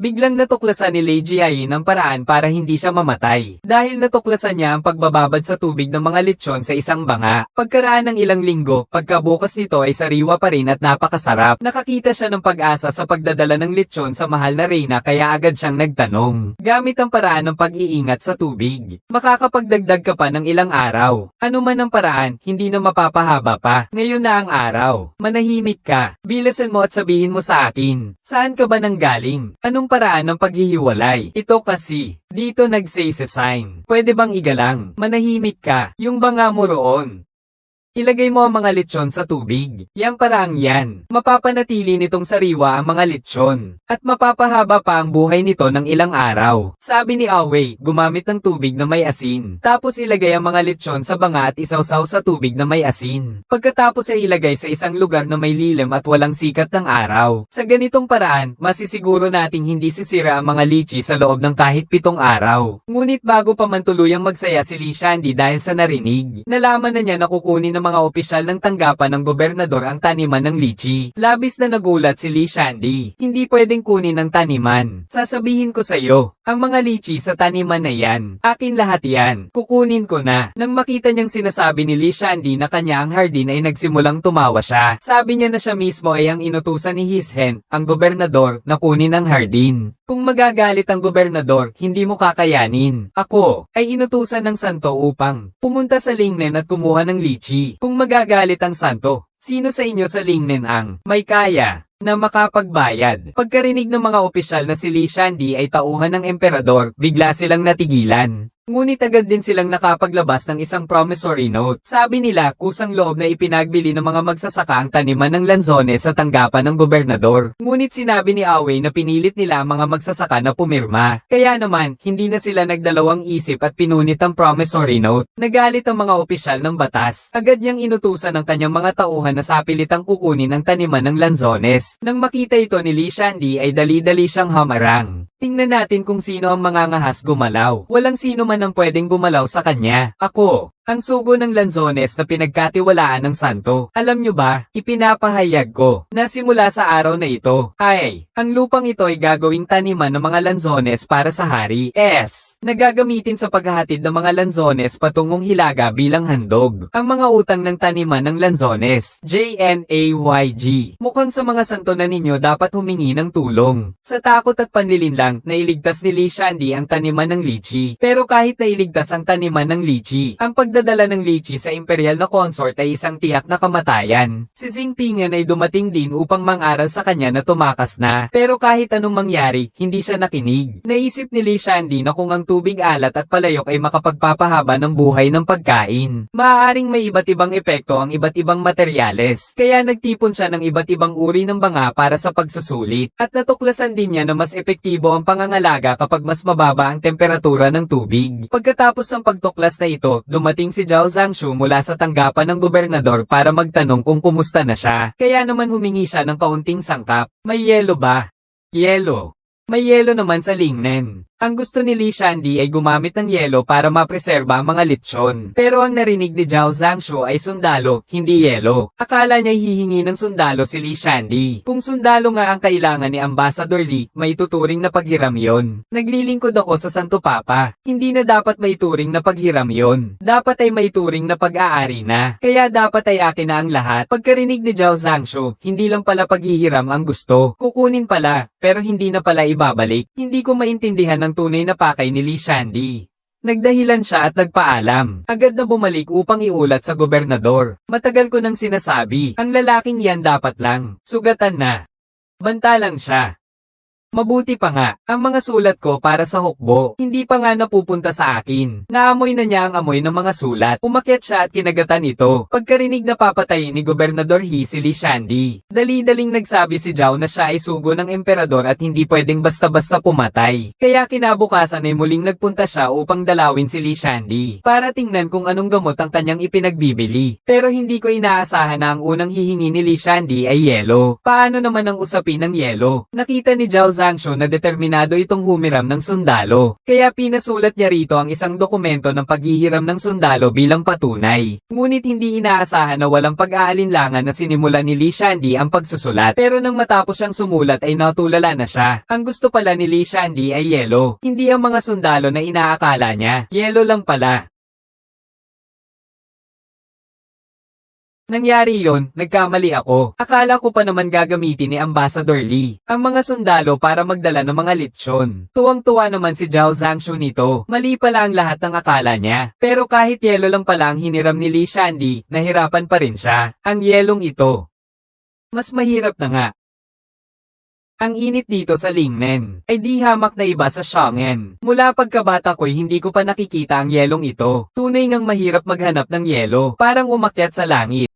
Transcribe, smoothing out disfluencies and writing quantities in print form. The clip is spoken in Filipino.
Biglang natuklasan ni Lei Jiayin ang paraan para hindi siya mamatay. Dahil natuklasan niya ang pagbababad sa tubig ng mga lechon sa isang banga. Pagkaraan ng ilang linggo, pagkabukas nito ay sariwa pa rin at napakasarap. Nakakita siya ng pag-asa sa pagdadala ng lechon sa mahal na reyna kaya agad siyang nagtanong. Gamit ang paraan ng pag-iingat sa tubig, makakapagdagdag ka pa ng ilang araw. Ano man ang paraan, hindi na mapapahaba pa. Ngayon na ang araw. Manahimik ka. Bilasan mo at sabihin mo sa akin. Saan ka ba nanggaling? Anong paraan ng paghihiwalay? Ito kasi. Dito nagse-sign. Pwede bang igalang? Manahimik ka. Yung banga mo roon. Ilagay mo ang mga lechon sa tubig. Yang paraang yan. Mapapanatili nitong sariwa ang mga lechon. At mapapahaba pa ang buhay nito ng ilang araw. Sabi ni Awei, gumamit ng tubig na may asin. Tapos ilagay ang mga lechon sa banga at isawsaw sa tubig na may asin. Pagkatapos ay ilagay sa isang lugar na may lilim at walang sikat ng araw. Sa ganitong paraan, masisiguro nating hindi sisira ang mga lychee sa loob ng kahit 7 araw. Ngunit bago pa man tuluyang magsaya si Li Shandy dahil sa narinig, nalaman na niya na kukunin ng mga opisyal ng tanggapan ng gobernador ang taniman ng lychee. Labis na nagulat si Li Shandy. Hindi pwedeng kunin ang taniman. Sasabihin ko sa iyo, ang mga lychee sa taniman na yan, akin lahat yan. Kukunin ko na. Nang makita niyang sinasabi ni Li Shandy na kanya ang hardin ay nagsimulang tumawa siya. Sabi niya na siya mismo ay ang inutusan ni His Hen, ang gobernador, na kunin ang hardin. Kung magagalit ang gobernador, hindi mo kakayanin. Ako, ay inutusan ng santo upang pumunta sa Lingnen at kumuha ng lychee. Kung magagalit ang santo, sino sa inyo sa Lingnen ang may kaya na makapagbayad? Pagkarinig ng mga opisyal na si Li Shandy ay tauhan ng emperador, bigla silang natigilan. Ngunit agad din silang nakapaglabas ng isang promissory note. Sabi nila, kusang loob na ipinagbili ng mga magsasaka ang taniman ng lanzones sa tanggapan ng gobernador. Ngunit sinabi ni Awei na pinilit nila ang mga magsasaka na pumirma. Kaya naman, hindi na sila nagdalawang isip at pinunit ang promissory note. Nagalit ang mga opisyal ng batas. Agad niyang inutusan ang kanyang mga tauhan na sapilitang kukunin ang taniman ng lanzones. Nang makita ito ni Li Shandy ay dali-dali siyang hamarang. Tingnan natin kung sino ang mangangahas gumalaw. Walang sino man ang pwedeng gumalaw sa kanya. Ako, ang sugo ng lanzones na pinagkatiwalaan ng santo. Alam nyo ba, ipinapahayag ko na simula sa araw na ito, ang lupang ito ay gagawing taniman ng mga lanzones para sa hari na gagamitin sa paghahatid ng mga lanzones patungong Hilaga bilang handog. Ang mga utang ng taniman ng lanzones, JNAYG. Mukhang sa mga santo na ninyo dapat humingi ng tulong. Sa takot at panlilinlang, nailigtas ni Li Shandy ang taniman ng lychee. Pero kahit nailigtas ang taniman ng lychee, ang pagdadala ng lychee sa imperial na consort ay isang tiyak na kamatayan. Si Xingpingan ay dumating din upang mang-aral sa kanya na tumakas na. Pero kahit anong mangyari, hindi siya nakinig. Naisip ni Li Shandy na kung ang tubig alat at palayok ay makapagpapahaba ng buhay ng pagkain, maaaring may iba't ibang epekto ang iba't ibang materyales. Kaya nagtipon siya ng iba't ibang uri ng banga para sa pagsusulit. At natuklasan din niya na mas epektibo ang pangangalaga kapag mas mababa ang temperatura ng tubig. Pagkatapos ng pagtuklas na ito, dumating si Zhao Zangshu mula sa tanggapan ng gobernador para magtanong kung kumusta na siya. Kaya naman humingi siya ng kaunting sangkap. May yelo ba? Yelo. May yelo naman sa Lingnen. Ang gusto ni Li Shandy ay gumamit ng yelo para mapreserba ang mga lechon. Pero ang narinig ni Zhao Zangshu ay sundalo, hindi yelo. Akala niya hihingi ng sundalo si Li Shandy. Kung sundalo nga ang kailangan ni Ambassador Li, may tuturing na paghiram yon. Naglilingkod ako sa Santo Papa. Hindi na dapat maituring na paghiram yon. Dapat ay maituring na pag-aari na. Kaya dapat ay akin na ang lahat. Pagkarinig ni Zhao Zangshu, hindi lang pala paghihiram ang gusto. Kukunin pala, pero hindi na pala ibabalik. Hindi ko maintindihan ang tunay na pakay ni Li Shandy. Nagdahilan siya at nagpaalam. Agad na bumalik upang iulat sa gobernador. Matagal ko nang sinasabi, ang lalaking yan dapat lang sugatan na. Banta lang siya. Mabuti pa nga, ang mga sulat ko para sa hukbo, hindi pa nga napupunta sa akin. Naamoy na niya ang amoy ng mga sulat. Umakyat siya at kinagatan ito. Pagkarinig na papatayin ni Gobernador He si Li Shandy, dali-daling nagsabi si Zhao na siya ay sugo ng emperador at hindi pwedeng basta-basta pumatay. Kaya kinabukasan ay muling nagpunta siya upang dalawin si Li Shandy, para tingnan kung anong gamot ang kanyang ipinagbibili. Pero hindi ko inaasahan na ang unang hihingi ni Li Shandy ay yelo. Paano naman ang usapin ng yelo? Nakita ni Zhao Zangshu na determinado itong humiram ng sundalo. Kaya pinasulat niya rito ang isang dokumento ng paghihiram ng sundalo bilang patunay. Ngunit hindi inaasahan na walang pag-aalinlangan na sinimulan ni Li Shandy ang pagsusulat. Pero nang matapos siyang sumulat ay natulala na siya. Ang gusto pala ni Li Shandy ay yelo. Hindi ang mga sundalo na inaakala niya. Yelo lang pala. Nangyari yon, nagkamali ako. Akala ko pa naman gagamitin ni Ambassador Lee ang mga sundalo para magdala ng mga litsyon. Tuwang-tuwa naman si Zhao Zangshu nito. Mali pala ang lahat ng akala niya. Pero kahit yelo lang pala ang hiniram ni Li Shandy, nahirapan pa rin siya. Ang yelong ito. Mas mahirap na nga. Ang init dito sa Lingnen ay di hamak na iba sa Xiang'an. Mula pagkabata ko'y hindi ko pa nakikita ang yelong ito. Tunay ngang mahirap maghanap ng yelo, parang umakyat sa langit.